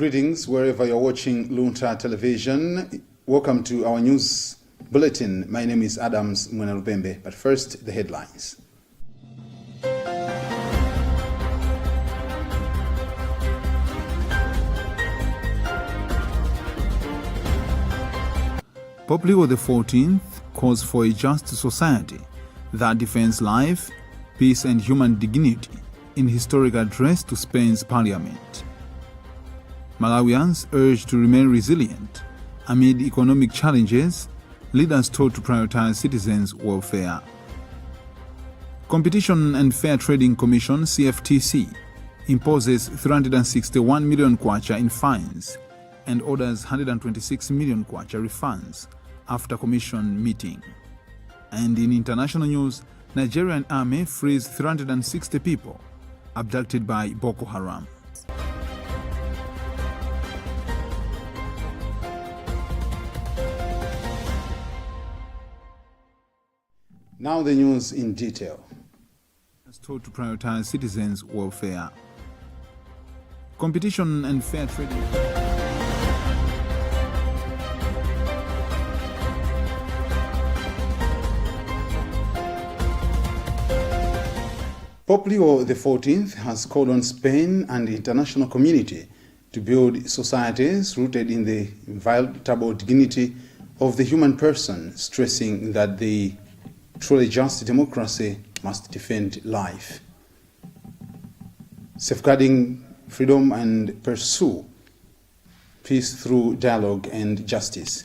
Greetings wherever you're watching Luntha television. Welcome to our news bulletin. My name is Adams Mwenarubembe, but first the headlines. Pope Leo XIV calls for a just society that defends life, peace and human dignity in historic address to Spain's parliament. Malawians urged to remain resilient amid economic challenges, leaders told to prioritize citizens' welfare. Competition and Fair Trading Commission CFTC imposes 361 million kwacha in fines and orders 126 million kwacha refunds after commission meeting. And in international news, Nigerian army frees 360 people abducted by Boko Haram. Now the news in detail. As told to prioritize citizens' welfare. Competition and Fair Trading. Pope Leo XIV has called on Spain and the international community to build societies rooted in the inviolable dignity of the human person, stressing that the truly just democracy must defend life, safeguarding freedom and pursue peace through dialogue and justice.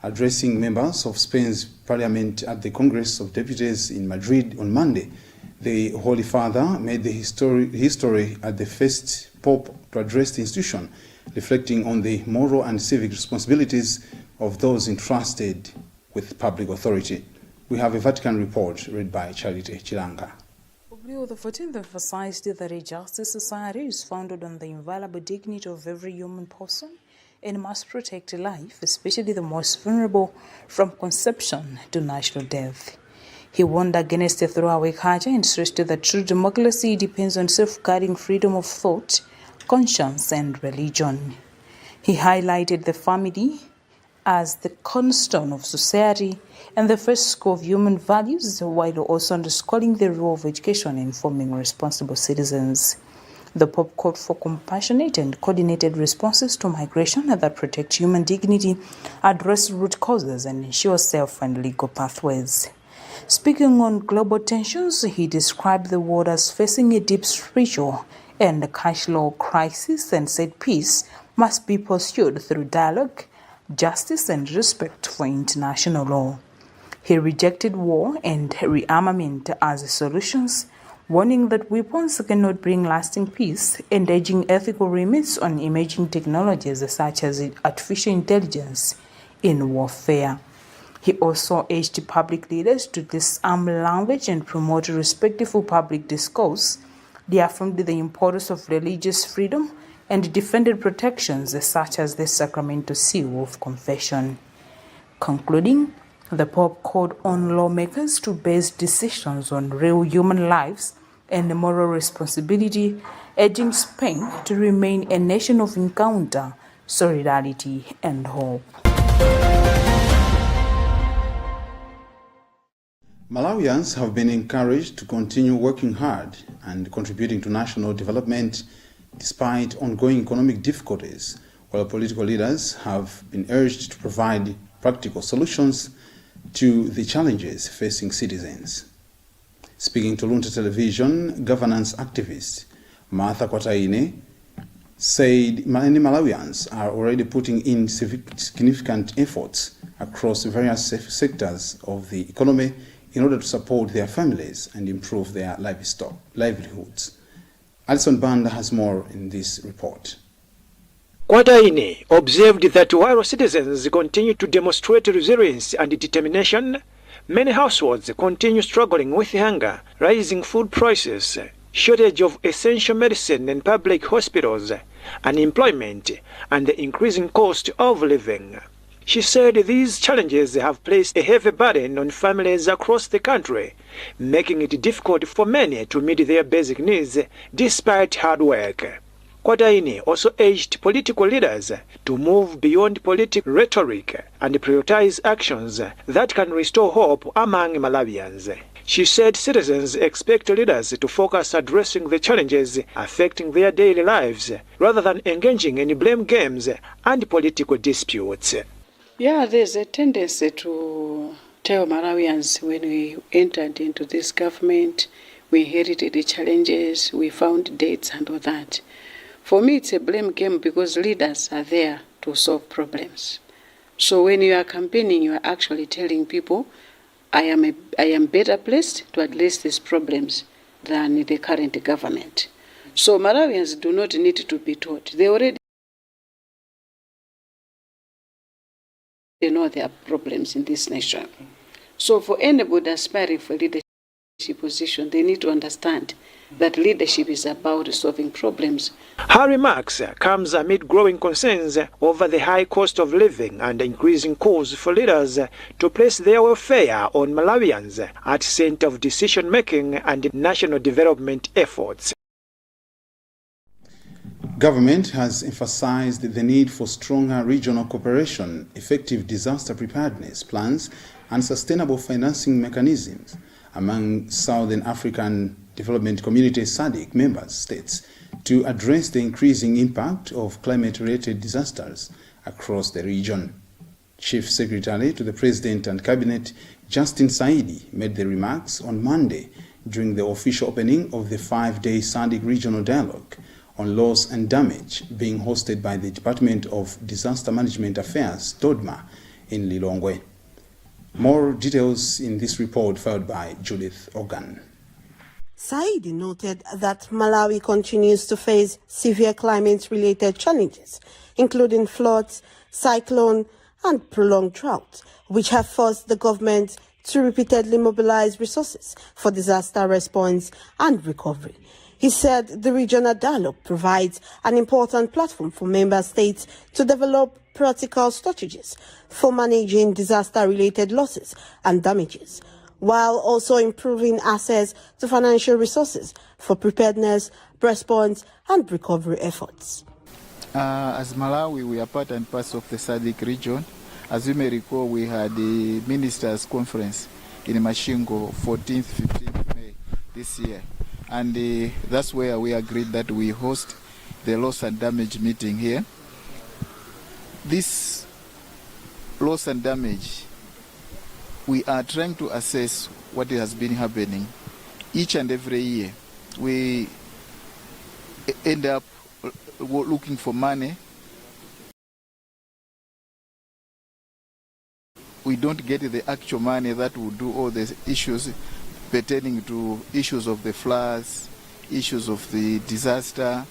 Addressing members of Spain's parliament at the Congress of Deputies in Madrid on Monday, the Holy Father made the history at the first Pope to address the institution, reflecting on the moral and civic responsibilities of those entrusted with public authority. We have a Vatican report read by Charity Chilanga. Pope Leo XIV emphasized that a just society is founded on the inviolable dignity of every human person and must protect life, especially the most vulnerable, from conception to natural death. He warned against a throwaway culture and stressed that true democracy depends on safeguarding freedom of thought, conscience, and religion. He highlighted the family as the cornerstone of society and the first school of human values, while also underscoring the role of education in forming responsible citizens. The Pope called for compassionate and coordinated responses to migration that protect human dignity, address root causes, and ensure safe and legal pathways. Speaking on global tensions, he described the world as facing a deep spiritual and cultural crisis and said peace must be pursued through dialogue, justice, and respect for international law. He rejected war and rearmament as solutions, warning that weapons cannot bring lasting peace and urging ethical limits on emerging technologies such as artificial intelligence in warfare. He also urged public leaders to disarm language and promote respectful public discourse. They affirmed the importance of religious freedom and defended protections such as the sacramental seal of confession. Concluding, the Pope called on lawmakers to base decisions on real human lives and moral responsibility, urging Spain to remain a nation of encounter, solidarity, and hope. Malawians have been encouraged to continue working hard and contributing to national development despite ongoing economic difficulties, while political leaders have been urged to provide practical solutions to the challenges facing citizens. Speaking to Luntha television, governance activist Martha Kwataine said many Malawians are already putting in significant efforts across various sectors of the economy in order to support their families and improve their livelihoods. Alison Banda has more in this report. Kwataine observed that while citizens continue to demonstrate resilience and determination, many households continue struggling with hunger, rising food prices, shortage of essential medicine in public hospitals, unemployment, and the increasing cost of living. She said these challenges have placed a heavy burden on families across the country, making it difficult for many to meet their basic needs despite hard work. Kwataine also urged political leaders to move beyond political rhetoric and prioritize actions that can restore hope among Malawians. She said citizens expect leaders to focus addressing the challenges affecting their daily lives rather than engaging in blame games and political disputes. Yeah, there's a tendency to tell Malawians when we entered into this government, we inherited the challenges, we found dates and all that. For me, it's a blame game because leaders are there to solve problems. So when you are campaigning, you are actually telling people, I am better placed to address these problems than the current government. So Malawians do not need to be taught. They know there are problems in this nation. So for anybody aspiring for leadership position, they need to understand that leadership is about solving problems. Her remarks comes amid growing concerns over the high cost of living and increasing calls for leaders to place their welfare on Malawians at center of decision-making and national development efforts. Government has emphasized the need for stronger regional cooperation, effective disaster preparedness plans, and sustainable financing mechanisms among Southern African Development Community SADC member states to address the increasing impact of climate-related disasters across the region. Chief Secretary to the President and Cabinet, Justin Saidi, made the remarks on Monday during the official opening of the 5-day SADC Regional Dialogue on Loss and Damage being hosted by the Department of Disaster Management Affairs, DODMA, in Lilongwe. More details in this report filed by Judith Ogan. Saidi noted that Malawi continues to face severe climate-related challenges, including floods, cyclone, and prolonged drought, which have forced the government to repeatedly mobilize resources for disaster response and recovery. He said the regional dialogue provides an important platform for member states to develop practical strategies for managing disaster-related losses and damages, while also improving access to financial resources for preparedness, response, and recovery efforts. As Malawi, we are part and parcel of the SADC region. As you may recall, we had the Ministers' Conference in Mashingo, 14th, 15th May this year. And that's where we agreed that we host the loss and damage meeting here. This loss and damage, we are trying to assess what has been happening. Each and every year, we end up looking for money. We don't get the actual money that will do all the issues pertaining to issues of the floods, issues of the disaster.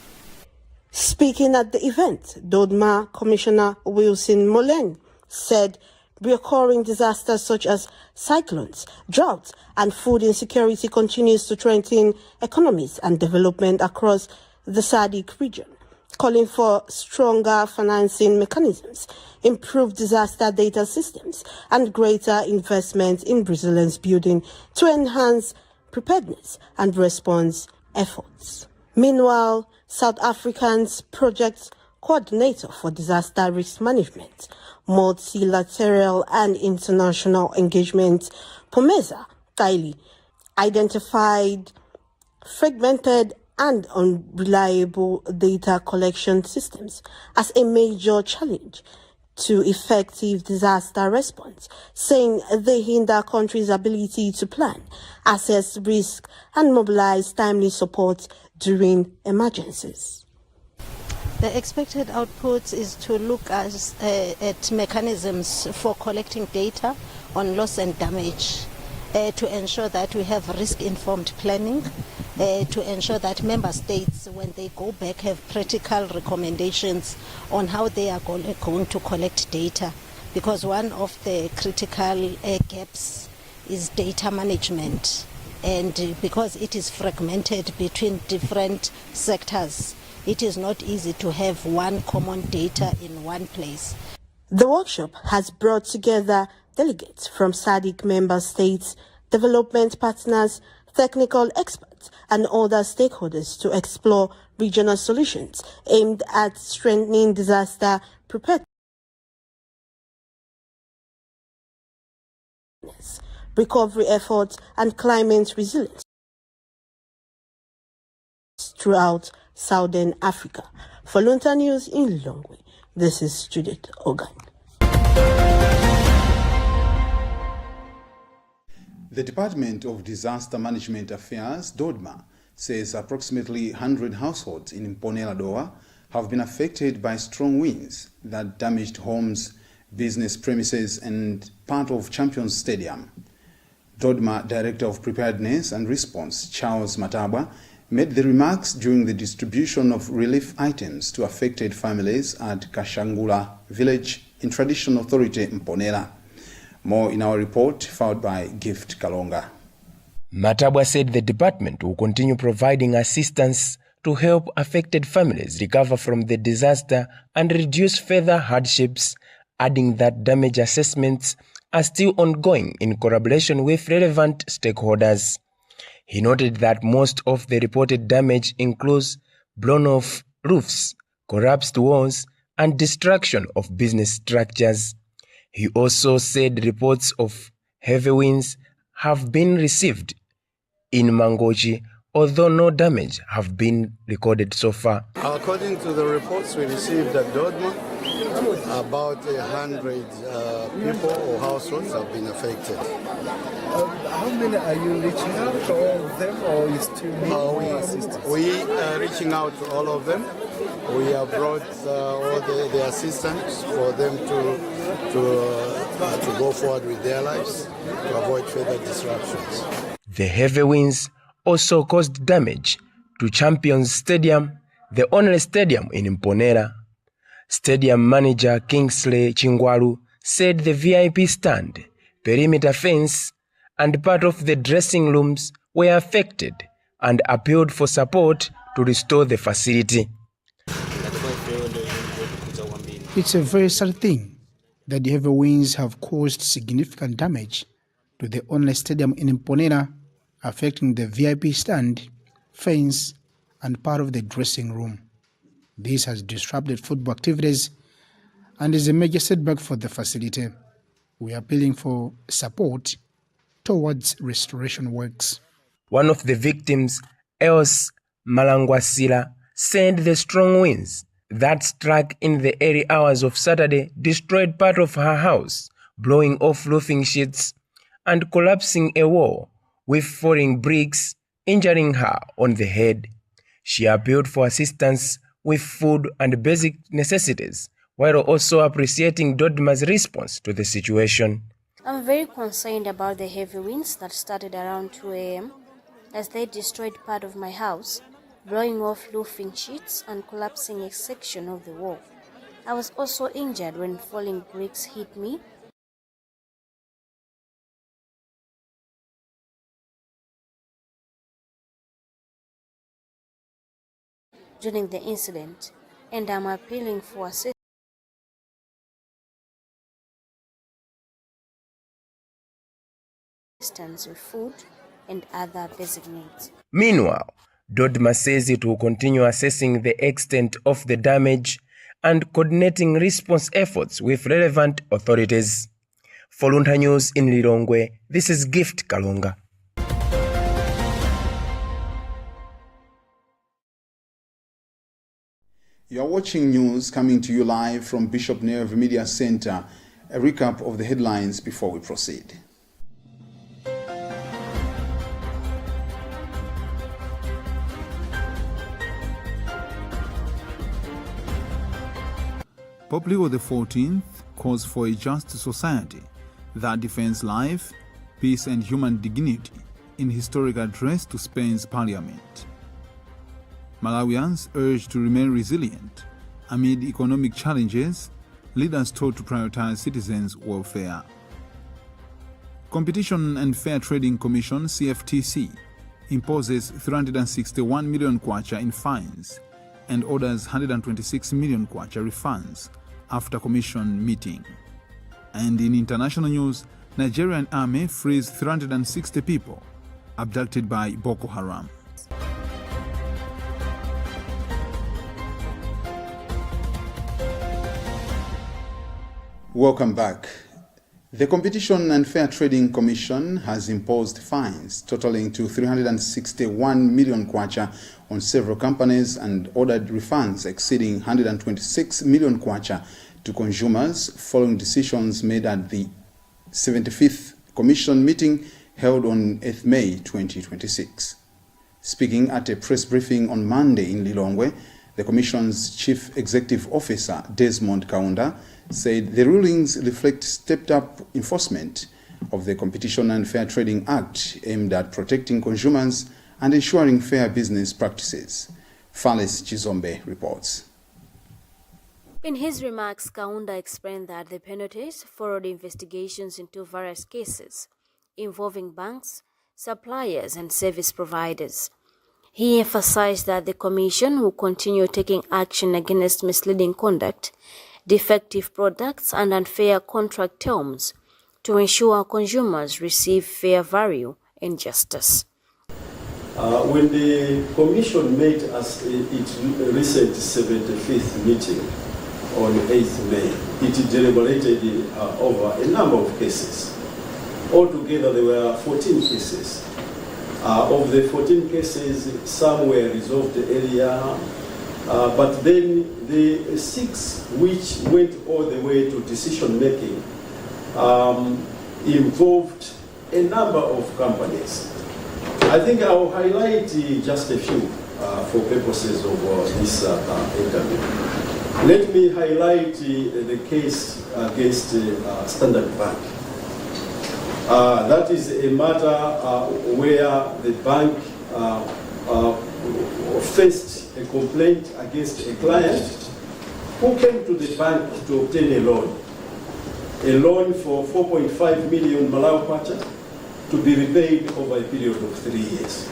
Speaking at the event, DODMA Commissioner Wilson Molen said recurring disasters such as cyclones, droughts, and food insecurity continues to threaten economies and development across the SADC region, calling for stronger financing mechanisms, improved disaster data systems, and greater investment in resilience building to enhance preparedness and response efforts. Meanwhile, South Africa's project coordinator for disaster risk management, multilateral and international engagement, Pomeza Kaili, identified fragmented and unreliable data collection systems as a major challenge to effective disaster response, saying they hinder countries' ability to plan, assess risk, and mobilize timely support during emergencies. The expected output is to look at mechanisms for collecting data on loss and damage, to ensure that we have risk-informed planning, to ensure that member states, when they go back, have practical recommendations on how they are going to collect data. Because one of the critical gaps is data management. And because it is fragmented between different sectors, it is not easy to have one common data in one place. The workshop has brought together delegates from SADC member states, development partners, technical experts, experts and other stakeholders to explore regional solutions aimed at strengthening disaster preparedness, recovery efforts, and climate resilience throughout Southern Africa. For Luntha News in Lilongwe, this is Judith Ogan. The Department of Disaster Management Affairs, DODMA, says approximately 100 households in Mponela Dowa have been affected by strong winds that damaged homes, business premises, and part of Champions Stadium. DODMA Director of Preparedness and Response, Charles Matabwa, made the remarks during the distribution of relief items to affected families at Kashangula village in Traditional Authority Mponela. More in our report, followed by Gift Kalonga. Matabwa said the department will continue providing assistance to help affected families recover from the disaster and reduce further hardships, adding that damage assessments are still ongoing in collaboration with relevant stakeholders. He noted that most of the reported damage includes blown-off roofs, collapsed walls, and destruction of business structures. He also said reports of heavy winds have been received in Mangochi, although no damage have been recorded so far. According to the reports we received at Dodma, about 100 people or households have been affected. How many are you reaching out to all of them, or is too many? We are reaching out to all of them. We have brought all the assistance for them to go forward with their lives, to avoid further disruptions. The heavy winds also caused damage to Champions Stadium, the only stadium in Mponela. Stadium manager Kingsley Chingwalu said the VIP stand, perimeter fence, and part of the dressing rooms were affected and appealed for support to restore the facility. It's a very sad thing that the heavy winds have caused significant damage to the only stadium in Mponela, affecting the VIP stand, fence, and part of the dressing room. This has disrupted football activities and is a major setback for the facility. We are appealing for support towards restoration works. One of the victims, Els Malangwasila, said the strong winds that struck in the early hours of Saturday destroyed part of her house, blowing off roofing sheets and collapsing a wall, with falling bricks injuring her on the head. She appealed for assistance with food and basic necessities, while also appreciating Dodma's response to the situation. I'm very concerned about the heavy winds that started around 2 a.m. as they destroyed part of my house, blowing off roofing sheets and collapsing a section of the wall. I was also injured when falling bricks hit me. During the incident, and I'm appealing for assistance with food and other basic needs. Meanwhile, Dodma says it will continue assessing the extent of the damage and coordinating response efforts with relevant authorities. For Luntha News in Lilongwe, this is Gift Kalonga. You are watching news coming to you live from Bishop Nerve Media Center. A recap of the headlines before we proceed. Pope Leo XIV calls for a just society that defends life, peace and human dignity in historic address to Spain's parliament. Malawians urged to remain resilient amid economic challenges, leaders told to prioritize citizens' welfare. Competition and Fair Trading Commission (CFTC) imposes 361 million kwacha in fines and orders 126 million kwacha refunds after commission meeting. And in international news, Nigerian army frees 360 people abducted by Boko Haram. Welcome back. The Competition and Fair Trading Commission has imposed fines totaling to 361 million kwacha on several companies and ordered refunds exceeding 126 million kwacha to consumers following decisions made at the 75th Commission meeting held on 8th May 2026. Speaking at a press briefing on Monday in Lilongwe, the Commission's Chief Executive Officer, Desmond Kaunda, said the rulings reflect stepped-up enforcement of the Competition and Fair Trading Act aimed at protecting consumers and ensuring fair business practices. Fales Chizombe reports. In his remarks, Kaunda explained that the penalties followed investigations into various cases involving banks, suppliers, and service providers. He emphasized that the Commission will continue taking action against misleading conduct, defective products, and unfair contract terms to ensure consumers receive fair value and justice. When the Commission made its recent 75th meeting on 8th May, it deliberated over a number of cases. Altogether, there were 14 cases. Of the 14 cases, some were resolved earlier, but then the 6 which went all the way to decision making involved a number of companies. I think I'll highlight just a few for purposes of this interview. Let me highlight the case against Standard Bank. That is a matter where the bank faced a complaint against a client who came to the bank to obtain a loan for 4.5 million Malawi kwacha to be repaid over a period of 3 years.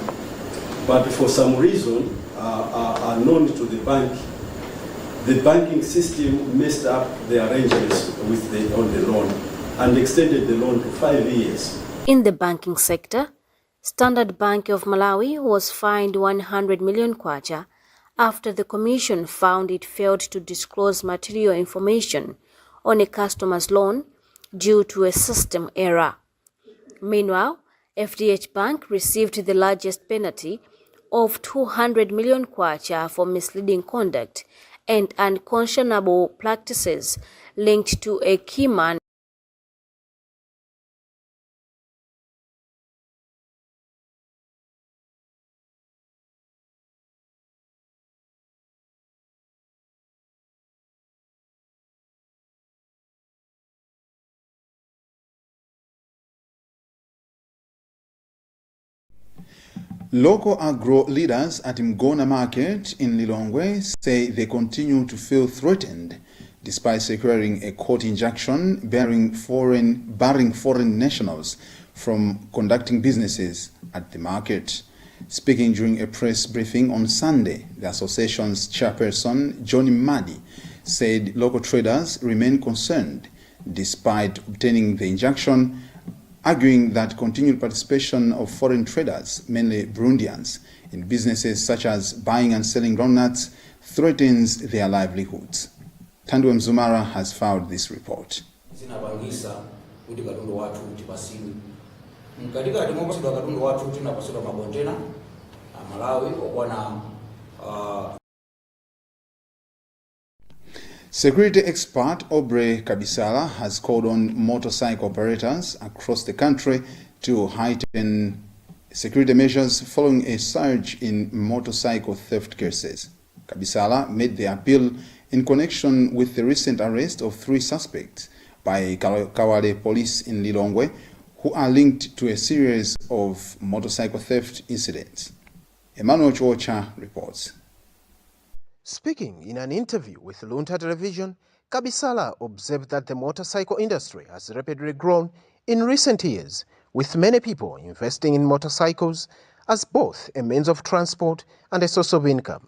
But for some reason unknown to the bank, the banking system messed up the arrangements on the loan and extended the loan to 5 years. In the banking sector, Standard Bank of Malawi was fined 100 million kwacha after the Commission found it failed to disclose material information on a customer's loan due to a system error. Meanwhile, FDH Bank received the largest penalty of 200 million kwacha for misleading conduct and unconscionable practices linked to a key man. Local agro leaders at Mgona Market in Lilongwe say they continue to feel threatened despite securing a court injunction barring foreign nationals from conducting businesses at the market. Speaking during a press briefing on Sunday, the association's chairperson, Johnny Madi, said local traders remain concerned despite obtaining the injunction, arguing that continued participation of foreign traders, mainly Burundians, in businesses such as buying and selling groundnuts threatens their livelihoods. Tandwe Mzumara has filed this report. Security expert Aubrey Kabisala has called on motorcycle operators across the country to heighten security measures following a surge in motorcycle theft cases. Kabisala made the appeal in connection with the recent arrest of 3 suspects by Kawale police in Lilongwe who are linked to a series of motorcycle theft incidents. Emmanuel Chocha reports. Speaking in an interview with Luntha television, Kabisala observed that the motorcycle industry has rapidly grown in recent years, with many people investing in motorcycles as both a means of transport and a source of income.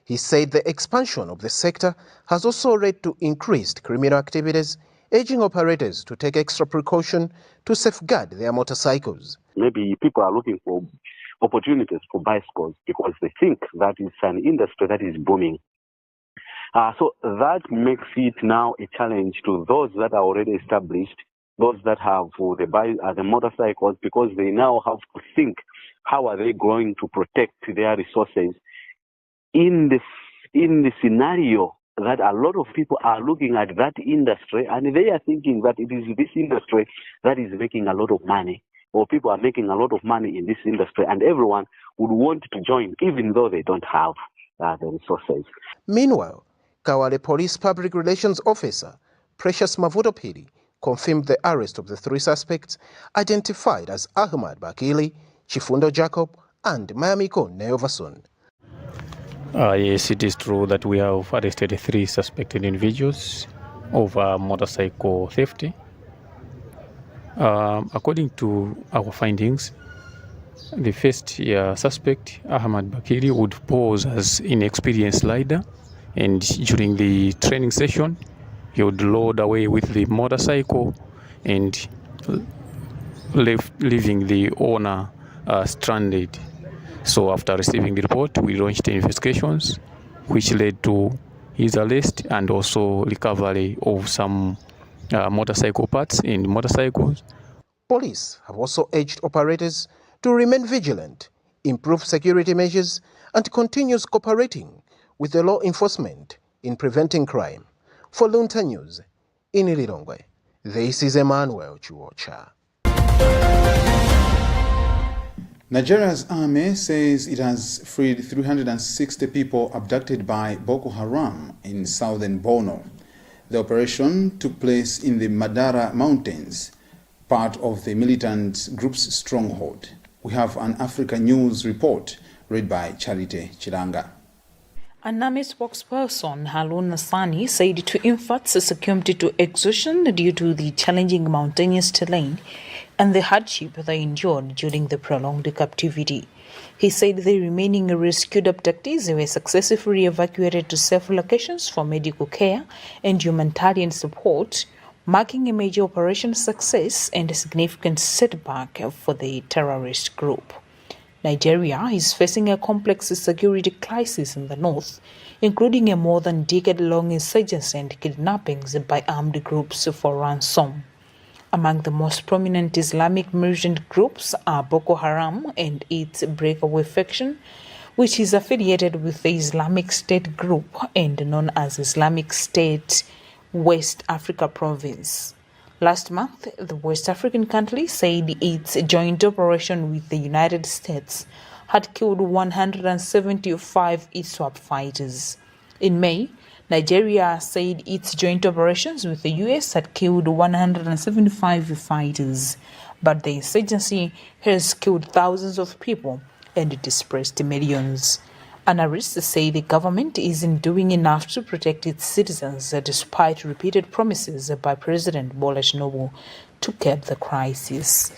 He said the expansion of the sector has also led to increased criminal activities, urging operators to take extra precaution to safeguard their motorcycles. Maybe people are looking for opportunities for bicycles because they think that it's an industry that is booming. So that makes it now a challenge to those that are already established, those that have the motorcycles, because they now have to think how are they going to protect their resources in the scenario that a lot of people are looking at that industry and they are thinking that it is this industry that is making a lot of money, or people are making a lot of money in this industry, and everyone would want to join even though they don't have the resources. Meanwhile, Kawale Police Public Relations Officer Precious Mavutopiri confirmed the arrest of the three suspects identified as Ahmad Bakili, Chifundo Jacob, and Mayamiko Neovason. Yes, it is true that we have arrested three suspected individuals of motorcycle theft. According to our findings, the first suspect, Ahmad Bakiri, would pose as inexperienced rider, and during the training session, he would load away with the motorcycle and leaving the owner stranded. So after receiving the report, we launched investigations, which led to his arrest and also recovery of some motorcycle parts and motorcycles. Police have also urged operators to remain vigilant, improve security measures, and continue cooperating with the law enforcement in preventing crime. For Luntha News, in Lilongwe, this is Emmanuel Chuocha. Nigeria's army says it has freed 360 people abducted by Boko Haram in southern Borno. The operation took place in the Madara Mountains, part of the militant group's stronghold. We have an Africa News report read by Charite Chiranga. An army spokesperson, Haruna Sani, said two infants succumbed to exhaustion due to the challenging mountainous terrain and the hardship they endured during the prolonged captivity. He said the remaining rescued abductees were successfully evacuated to safe locations for medical care and humanitarian support, marking a major operation success and a significant setback for the terrorist group. Nigeria is facing a complex security crisis in the north, including a more than decade-long insurgency and kidnappings by armed groups for ransom. Among the most prominent Islamic militant groups are Boko Haram and its breakaway faction, which is affiliated with the Islamic State group and known as Islamic State West Africa Province. Last month, the West African country said its joint operation with the United States had killed 175 ISWAP fighters. In May, Nigeria said its joint operations with the US had killed 175 fighters, but the insurgency has killed thousands of people and displaced millions. Analysts say the government isn't doing enough to protect its citizens despite repeated promises by President Bola Tinubu to curb the crisis.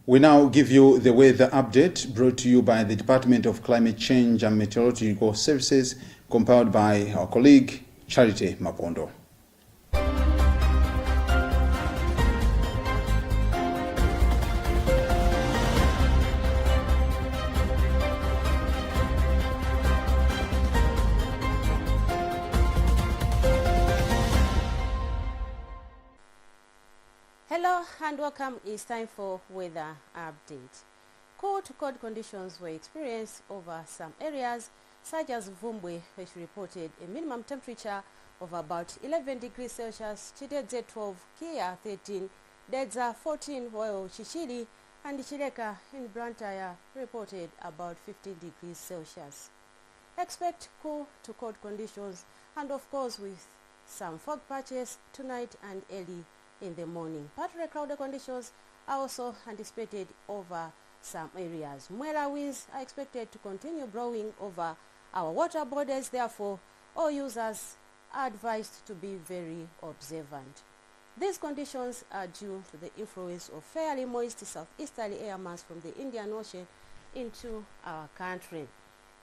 We now give you the weather update brought to you by the Department of Climate Change and Meteorological Services, compiled by our colleague Charity Mapondo. Hello and welcome. It's time for weather update. Cold to cold conditions were experienced over some areas such as Vumbwe, which reported a minimum temperature of about 11 degrees Celsius, Chidedze 12, Kia 13, Dedza 14, while Chichili and Chileka in Blantyre reported about 15 degrees Celsius. Expect cool to cold conditions and of course with some fog patches tonight and early in the morning. Partly cloudy conditions are also anticipated over some areas. Mwera winds are expected to continue blowing over our water borders. Therefore, all users are advised to be very observant. These conditions are due to the influence of fairly moist southeasterly air mass from the Indian Ocean into our country.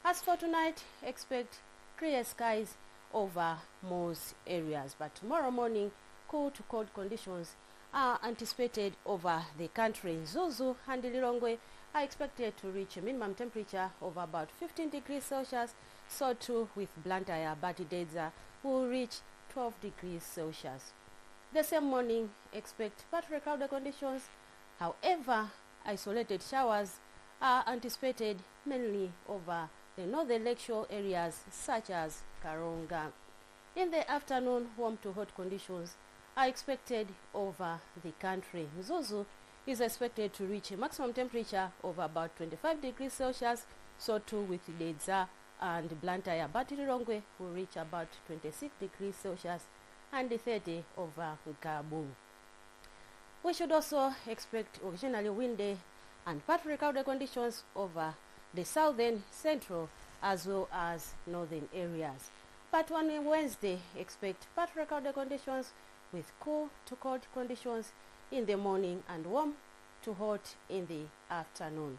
As for tonight, expect clear skies over most areas, but tomorrow morning, cool to cold conditions are anticipated over the country. Zuzu and Lilongwe are expected to reach a minimum temperature of about 15 degrees Celsius, so too with Blantyre, Batideza will reach 12 degrees Celsius. The same morning, expect partly cloudy conditions. However, isolated showers are anticipated mainly over the northern lakeshore areas such as Karonga. In the afternoon, warm to hot conditions are expected over the country. Mzuzu is expected to reach a maximum temperature of about 25 degrees Celsius, so too with Dedza and Blantyre. Batilongwe will reach about 26 degrees Celsius and 30 over Gabu. We should also expect occasionally windy and partly cloudy conditions over the southern, central, as well as northern areas. But on Wednesday, expect partly cloudy conditions with cool to cold conditions in the morning and warm to hot in the afternoon.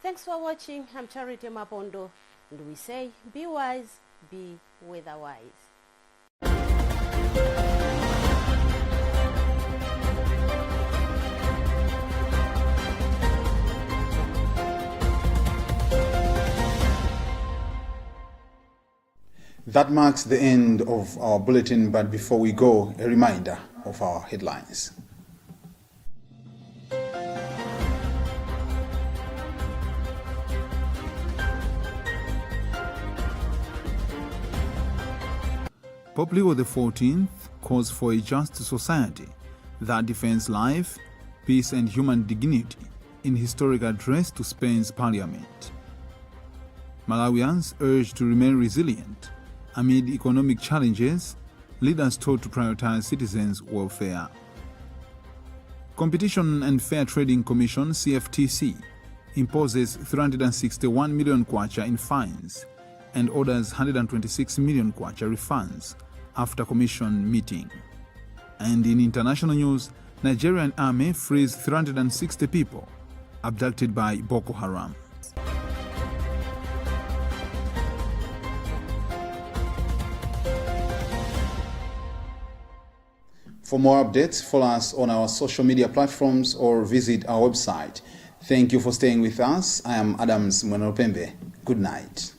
Thanks for watching. I'm Charity Mapondo, and we say be wise, be weather-wise. That marks the end of our bulletin, but before we go, a reminder of our headlines. Pope Leo XIV calls for a just society that defends life, peace and human dignity in historic address to Spain's parliament. Malawians urged to remain resilient amid economic challenges, leaders told to prioritize citizens' welfare. Competition and Fair Trading Commission (CFTC) imposes 361 million kwacha in fines and orders 126 million kwacha refunds after commission meeting. And in international news, Nigerian army frees 360 people abducted by Boko Haram. For more updates, follow us on our social media platforms or visit our website. Thank you for staying with us. I am Adams Mwenopembe. Good night.